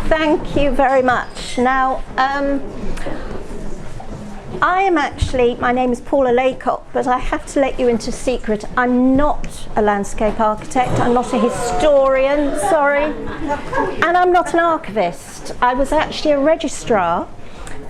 Thank you very much. Now, my name is Paula Laycock, but I have to let you into a secret. I'm not a landscape architect, I'm not a historian, sorry, and I'm not an archivist. I was actually a registrar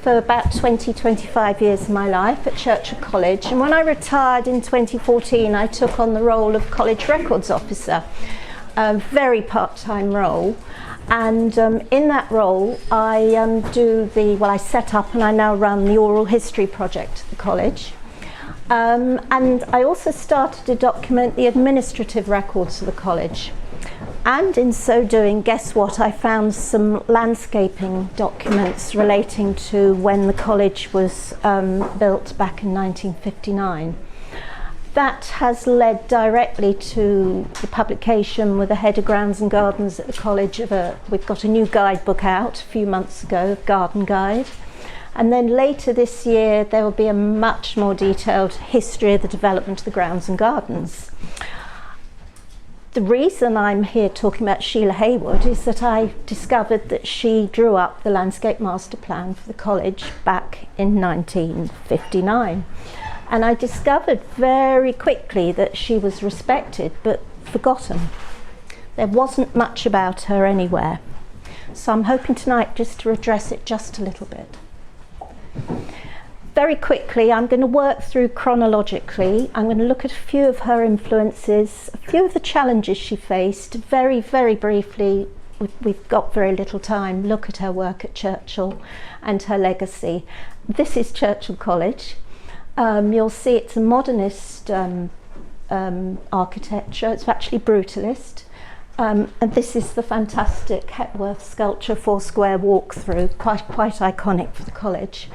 for about 25 years of my life at Churchill College, and when I retired in 2014 I took on the role of College Records Officer, a very part-time role. And in that role, I I set up and I now run the oral history project at the college. And I also started to document the administrative records of the college. And in so doing, guess what? I found some landscaping documents relating to when the college was built back in 1959. That has led directly to the publication with the head of grounds and gardens at the college we've got a new guidebook out a few months ago, a garden guide. And then later this year there will be a much more detailed history of the development of the grounds and gardens. The reason I'm here talking about Sheila Haywood is that I discovered that she drew up the landscape master plan for the college back in 1959. And I discovered very quickly that she was respected but forgotten. There wasn't much about her anywhere. So I'm hoping tonight just to address it just a little bit. Very quickly, I'm going to work through chronologically. I'm going to look at a few of her influences, a few of the challenges she faced. Very, very briefly, we've got very little time, look at her work at Churchill and her legacy. This is Churchill College. You'll see it's a modernist architecture. It's actually brutalist. And this is the fantastic Hepworth sculpture 4-square walk-through, quite iconic for the college.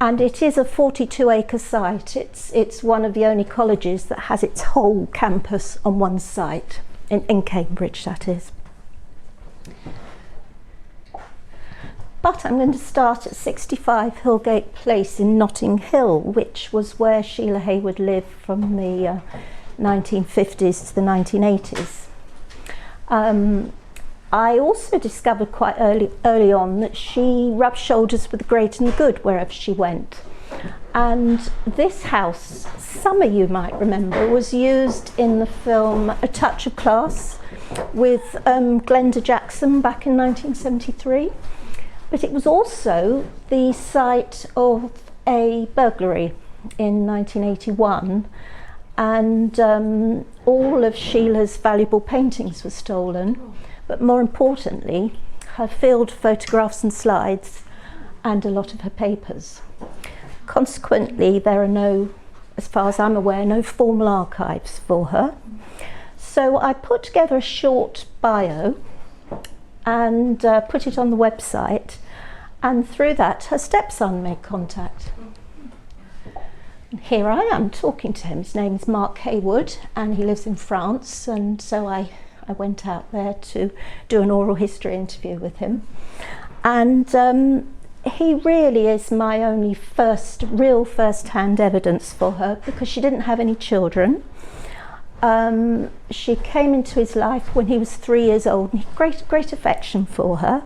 And it is a 42-acre site. It's one of the only colleges that has its whole campus on one site, in Cambridge, that is. But I'm going to start at 65 Hillgate Place in Notting Hill, which was where Sheila Haywood lived from the 1950s to the 1980s. I also discovered quite early on that she rubbed shoulders with the great and the good wherever she went. And this house, some of you might remember, was used in the film A Touch of Class with Glenda Jackson back in 1973. But it was also the site of a burglary in 1981, and all of Sheila's valuable paintings were stolen, but more importantly, her field photographs and slides, and a lot of her papers. Consequently, there are no, as far as I'm aware, no formal archives for her. So I put together a short bio and put it on the website, and through that her stepson made contact. And here I am talking to him. His name is Mark Haywood and he lives in France, and so I went out there to do an oral history interview with him. And he really is my only real first-hand evidence for her, because she didn't have any children. She came into his life when he was 3 years old, and he had great affection for her.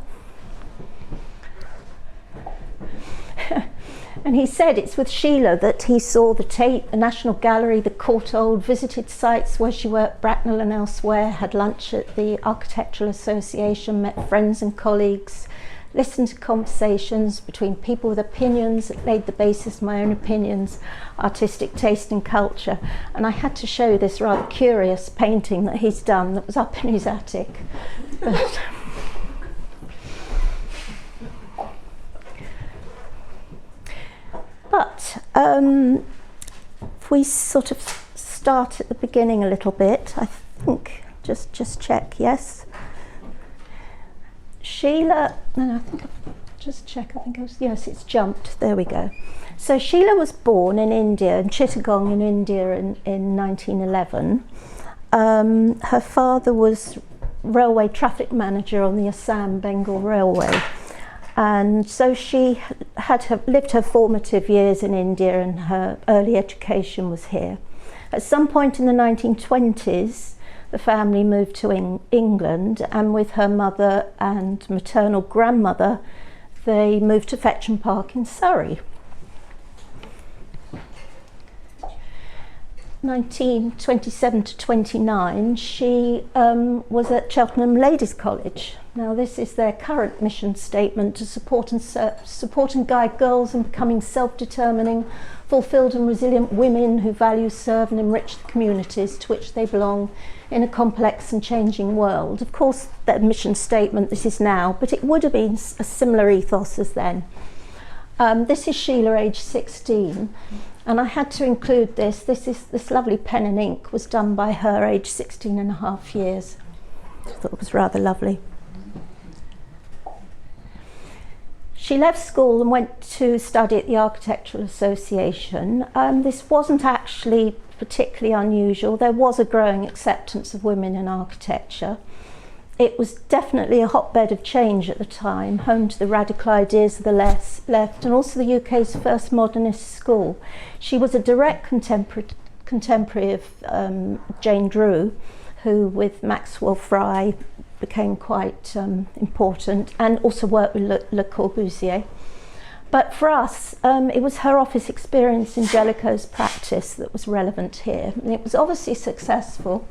And he said it's with Sheila that he saw the Tate, the National Gallery, the Courtauld, visited sites where she worked, Bracknell and elsewhere, had lunch at the Architectural Association, met friends and colleagues, listened to conversations between people with opinions that laid the basis of my own opinions, artistic taste and culture. And I had to show this rather curious painting that he's done that was up in his attic. But if we sort of start at the beginning a little bit, I think, just check, yes. Sheila, no, I think just check, I think it was, yes, it's jumped, there we go. So Sheila was born in India, in Chittagong in India in 1911. Her father was railway traffic manager on the Assam Bengal Railway. And so she lived her formative years in India, and her early education was here. At some point in the 1920s, the family moved to England, and with her mother and maternal grandmother, they moved to Fetcham Park in Surrey. 1927 to 29, she was at Cheltenham Ladies College. Now this is their current mission statement: to support and guide girls in becoming self-determining, fulfilled and resilient women who value, serve and enrich the communities to which they belong in a complex and changing world. Of course, their mission statement, this is now, but it would have been a similar ethos as then. This is Sheila, age 16. And I had to include this. This lovely pen and ink was done by her, aged 16 and a half years. I thought it was rather lovely. She left school and went to study at the Architectural Association. This wasn't actually particularly unusual. There was a growing acceptance of women in architecture. It was definitely a hotbed of change at the time, home to the radical ideas of the left, and also the UK's first modernist school. She was a direct contemporary of Jane Drew, who with Maxwell Fry became quite important, and also worked with Le Corbusier. But for us, it was her office experience in Jellicoe's practice that was relevant here. And it was obviously successful,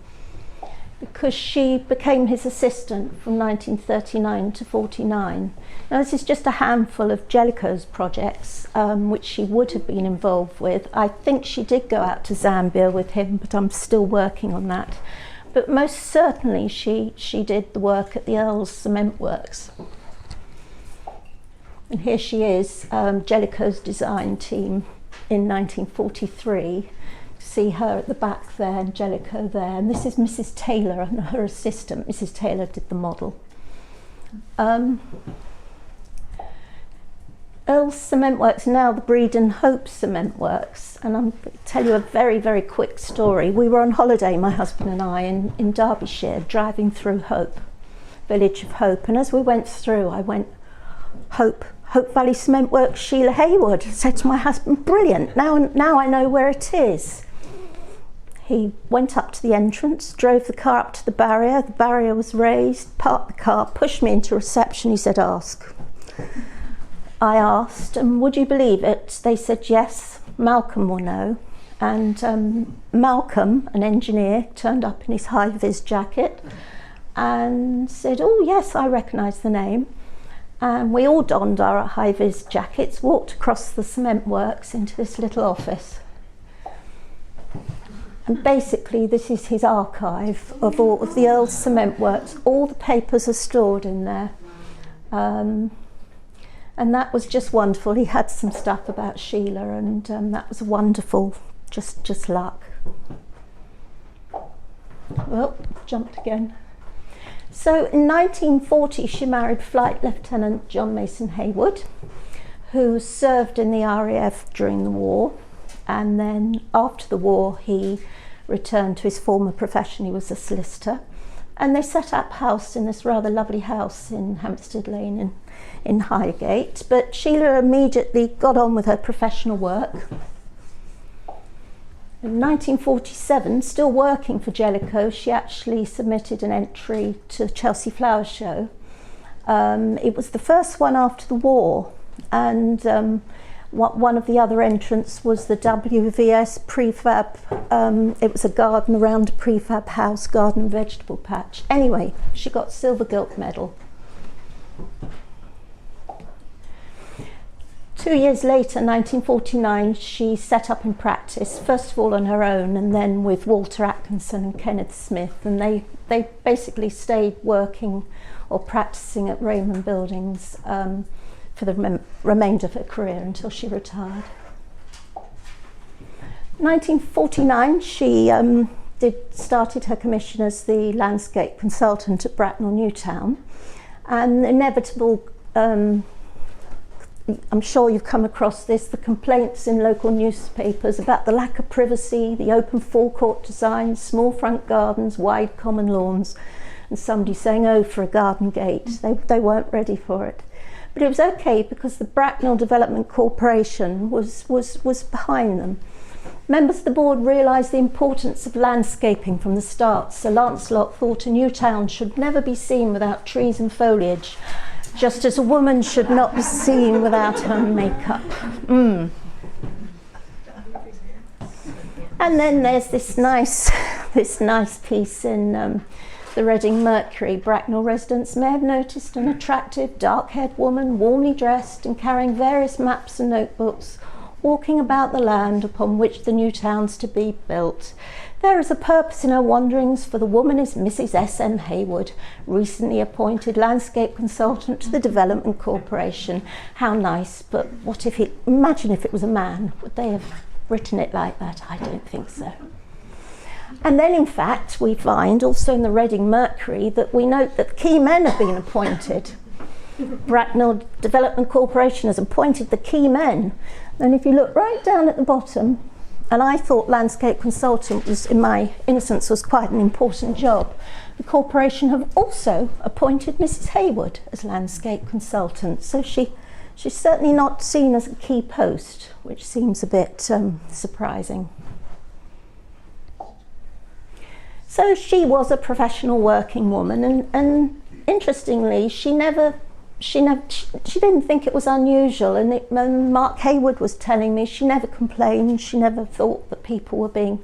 because she became his assistant from 1939 to 49. Now this is just a handful of Jellicoe's projects which she would have been involved with. I think she did go out to Zambia with him, but I'm still working on that. But most certainly she did the work at the Earle's cement works. And here she is, Jellicoe's design team in 1943. See her at the back there and Jellicoe there, and this is Mrs. Taylor and her assistant. Mrs. Taylor did the model. Earle's Cement Works, now the Breedon Hope Cement Works, and I'm going to tell you a very, very quick story. We were on holiday, my husband and I, in Derbyshire, driving through Hope, village of Hope, and as we went through, I went, Hope Valley Cement Works, Sheila Haywood. I said to my husband, brilliant, now I know where it is. He went up to the entrance, drove the car up to the barrier was raised, parked the car, pushed me into reception. He said, ask. I asked, and would you believe it? They said, yes, Malcolm will know. And Malcolm, an engineer, turned up in his high-vis jacket and said, oh yes, I recognise the name. And we all donned our high-vis jackets, walked across the cement works into this little office. And basically this is his archive of all of the Earle's cement works. All the papers are stored in there. And that was just wonderful. He had some stuff about Sheila, and that was wonderful, just luck. Well, jumped again. So in 1940 she married Flight Lieutenant John Mason Haywood, who served in the RAF during the war. And then after the war he returned to his former profession. He was a solicitor, and they set up house in this rather lovely house in Hampstead Lane in Highgate. But Sheila immediately got on with her professional work. In 1947, still working for Jellicoe, she actually submitted an entry to the Chelsea Flower Show. It was the first one after the war, and one of the other entrants was the WVS prefab. It was a garden around a prefab house, garden and vegetable patch. Anyway, she got silver gilt medal. 2 years later, 1949, she set up in practice, first of all on her own, and then with Walter Atkinson and Kenneth Smith, and they basically stayed working or practicing at Raymond Buildings for the remainder of her career until she retired. 1949, she started her commission as the landscape consultant at Bracknell New Town, and inevitable, I'm sure you've come across this, the complaints in local newspapers about the lack of privacy, the open forecourt design, small front gardens, wide common lawns, and somebody saying, oh, for a garden gate. They weren't ready for it. But it was okay because the Bracknell Development Corporation was behind them. Members of the board realised the importance of landscaping from the start. Sir Lancelot thought a new town should never be seen without trees and foliage, just as a woman should not be seen without her makeup. And then there's this nice piece in the Reading Mercury. Bracknell residents may have noticed an attractive, dark-haired woman, warmly dressed and carrying various maps and notebooks, walking about the land upon which the new town's to be built. There is a purpose in her wanderings, for the woman is Mrs. S.M. Haywood, recently appointed landscape consultant to the Development Corporation. How nice, but what if imagine if it was a man. Would they have written it like that? I don't think so. And then, in fact, we find also in the Reading Mercury that we note that key men have been appointed. Bracknell Development Corporation has appointed the key men. And if you look right down at the bottom, and I thought landscape consultant was, in my innocence, was quite an important job, the corporation have also appointed Mrs. Haywood as landscape consultant. So she's certainly not seen as a key post, which seems a bit surprising. So she was a professional working woman, and interestingly, she didn't think it was unusual, and Mark Haywood was telling me she never complained, she never thought that people were being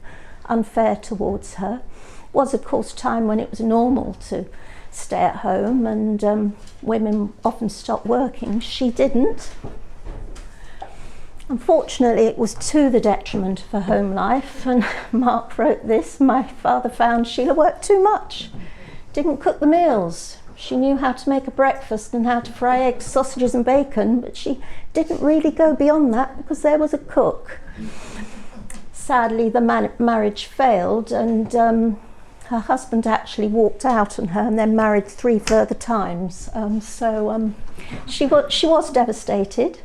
unfair towards her. It was, of course, a time when it was normal to stay at home, and women often stopped working. She didn't. Unfortunately, it was to the detriment of her home life, and Mark wrote this: "My father found Sheila worked too much, didn't cook the meals. She knew how to make a breakfast and how to fry eggs, sausages and bacon, but she didn't really go beyond that because there was a cook." Sadly, the marriage failed, and her husband actually walked out on her and then married 3 further times. She was devastated.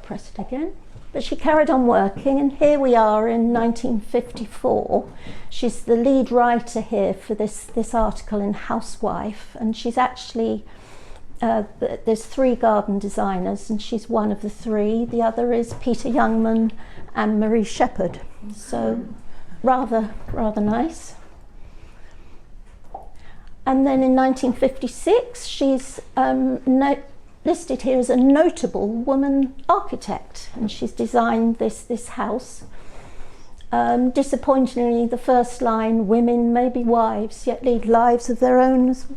Press it again. But she carried on working, and here we are in 1954. She's the lead writer here for this article in Housewife, and she's actually, there's 3 garden designers, and she's one of the 3. The other is Peter Youngman and Marie Shepherd. So rather nice. And then in 1956, she's listed here as a notable woman architect, and she's designed this house. Disappointingly, the first line, "Women may be wives, yet lead lives of their own as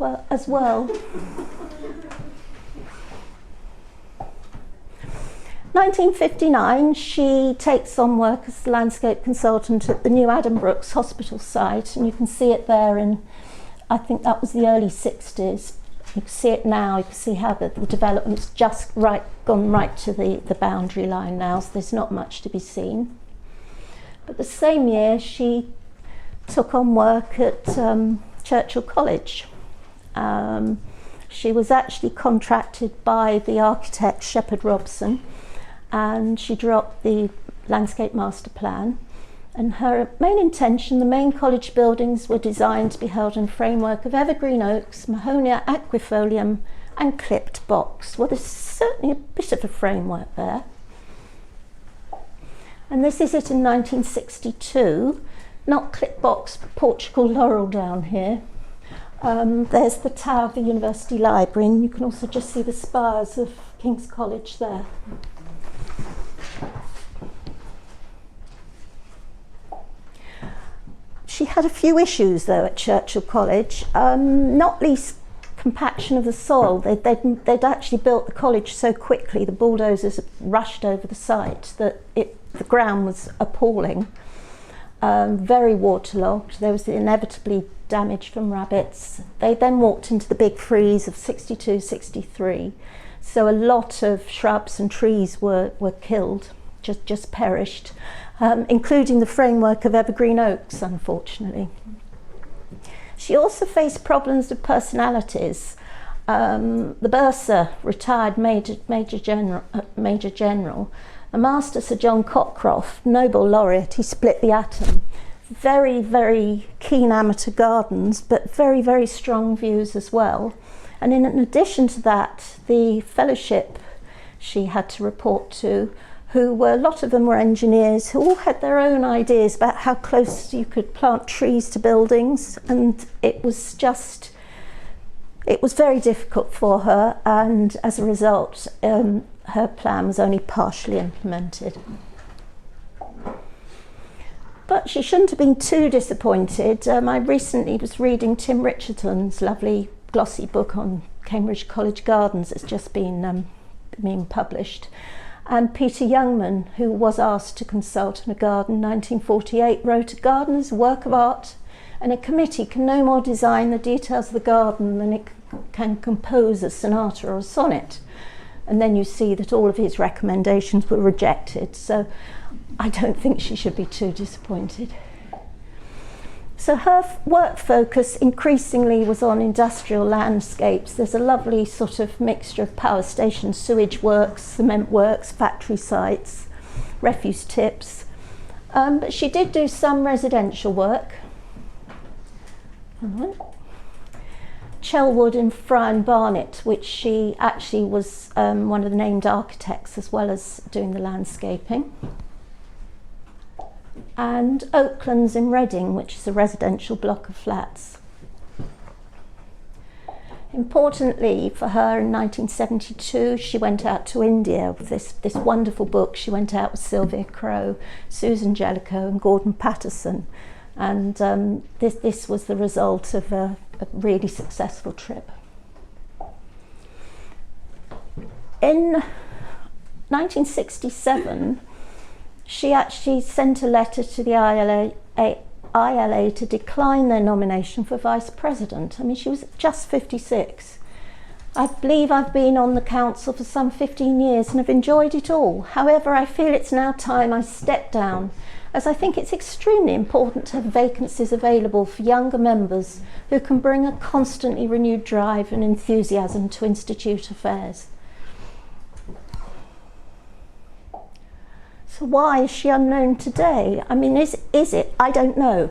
well." 1959, she takes on work as landscape consultant at the new Addenbrooke's hospital site, and you can see it there in, I think that was the early 60s. You can see it now, you can see how the development's just gone right to the boundary line now, so there's not much to be seen. But the same year, she took on work at Churchill College. She was actually contracted by the architect Shepherd Robson, and she dropped the landscape master plan. And her main intention, the main college buildings were designed to be held in a framework of evergreen oaks, Mahonia aquifolium and clipped box. Well, there's certainly a bit of a framework there. And this is it in 1962. Not clipped box, but Portugal laurel down here. There's the tower of the University Library, and you can also just see the spires of King's College there. She had a few issues though at Churchill College, not least compaction of the soil. They'd actually built the college so quickly, the bulldozers rushed over the site, that the ground was appalling, very waterlogged. There was inevitably damage from rabbits. They then walked into the big freeze of 62, 63. So a lot of shrubs and trees were killed, just perished. Including the framework of evergreen oaks, unfortunately. She also faced problems with personalities. The bursar, retired Major General, the Master Sir John Cockcroft, Nobel laureate, he split the atom. Very, very keen amateur gardens, but very, very strong views as well. And in addition to that, the fellowship she had to report to, who were, a lot of them were engineers, who all had their own ideas about how close you could plant trees to buildings, and it was very difficult for her, and as a result her plan was only partially implemented. But she shouldn't have been too disappointed. I recently was reading Tim Richardson's lovely glossy book on Cambridge College Gardens. It's just been published. And Peter Youngman, who was asked to consult on a garden in 1948, wrote, "A garden is a work of art, and a committee can no more design the details of the garden than it can compose a sonata or a sonnet." And then you see that all of his recommendations were rejected. So I don't think she should be too disappointed. So her work focus increasingly was on industrial landscapes. There's a lovely sort of mixture of power stations, sewage works, cement works, factory sites, refuse tips. But she did do some residential work. Chelwood in Fry and Barnet, which she actually was one of the named architects as well as doing the landscaping. And Oaklands in Reading, which is a residential block of flats. Importantly for her, in 1972, she went out to India with this wonderful book. She went out with Sylvia Crowe, Susan Jellicoe and Gordon Patterson. And this was the result of a really successful trip. In 1967, she actually sent a letter to the ILA to decline their nomination for vice president. I mean, she was just 56. I believe I've been on the council for some 15 years and have enjoyed it all. However, I feel it's now time I step down, as I think it's extremely important to have vacancies available for younger members who can bring a constantly renewed drive and enthusiasm to institute affairs. So why is she unknown today? I mean, is it? I don't know.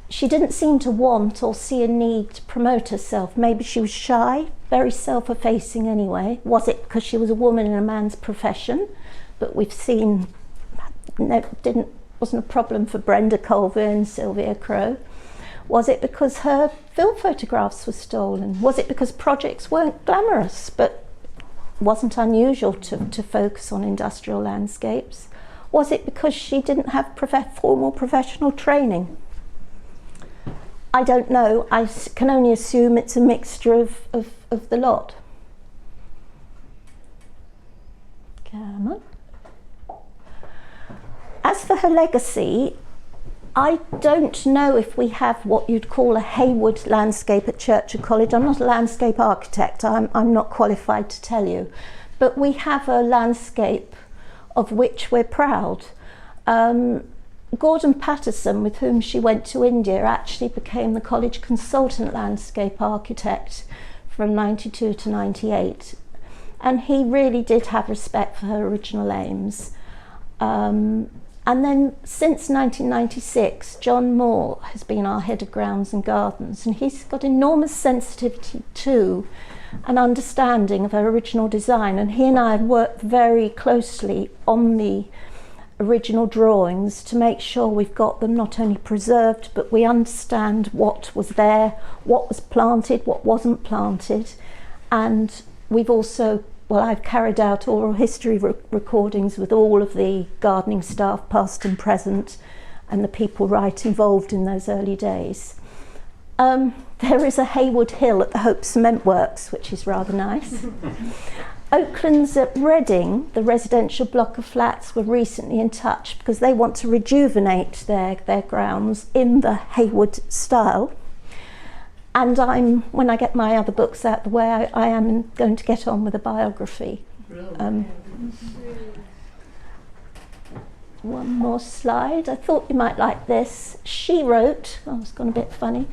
She didn't seem to want or see a need to promote herself. Maybe she was shy, very self-effacing anyway. Was it because she was a woman in a man's profession? But we've seen wasn't a problem for Brenda Colvin and Sylvia Crowe. Was it because her film photographs were stolen? Was it because projects weren't glamorous but wasn't unusual to focus on industrial landscapes? Was it because she didn't have formal professional training? I don't know. I can only assume it's a mixture of the lot. Come on. As for her legacy, I don't know if we have what you'd call a Haywood landscape at Churchill College. I'm not a landscape architect. I'm not qualified to tell you. But we have a landscape of which we're proud. Gordon Patterson, with whom she went to India, actually became the college consultant landscape architect from 92 to 98. And he really did have respect for her original aims. And then since 1996, John Moore has been our head of grounds and gardens, and he's got enormous sensitivity to an understanding of her original design, and he and I have worked very closely on the original drawings to make sure we've got them not only preserved, but we understand what was there, what was planted, what wasn't planted. And we've also, I've carried out oral history recordings with all of the gardening staff, past and present, and the people right involved in those early days. There is a Haywood Hill at the Hope Cement Works, which is rather nice. Oaklands at Reading, the residential block of flats, were recently in touch because they want to rejuvenate their grounds in the Haywood style. And when I get my other books out the way, I am going to get on with a biography. One more slide. I thought you might like this. She wrote, it's gone a bit funny,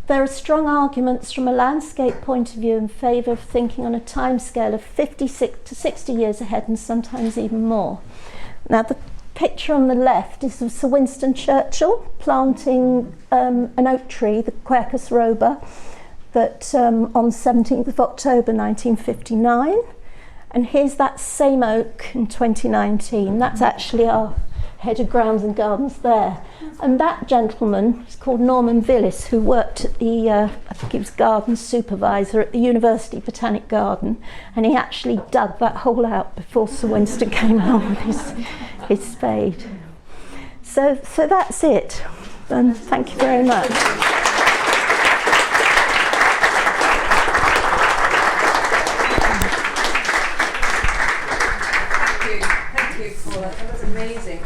"There are strong arguments from a landscape point of view in favour of thinking on a timescale of 56 to 60 years ahead and sometimes even more." Now the picture on the left is of Sir Winston Churchill planting an oak tree, the Quercus robur, that on 17th of October 1959. And here's that same oak in 2019. That's actually our head of grounds and gardens there. And that gentleman is called Norman Villis, who worked at the, I think he was garden supervisor at the University Botanic Garden, and he actually dug that hole out before Sir Winston came along with his spade. So that's it, and thank you very much. Thank you, Paula. That was amazing.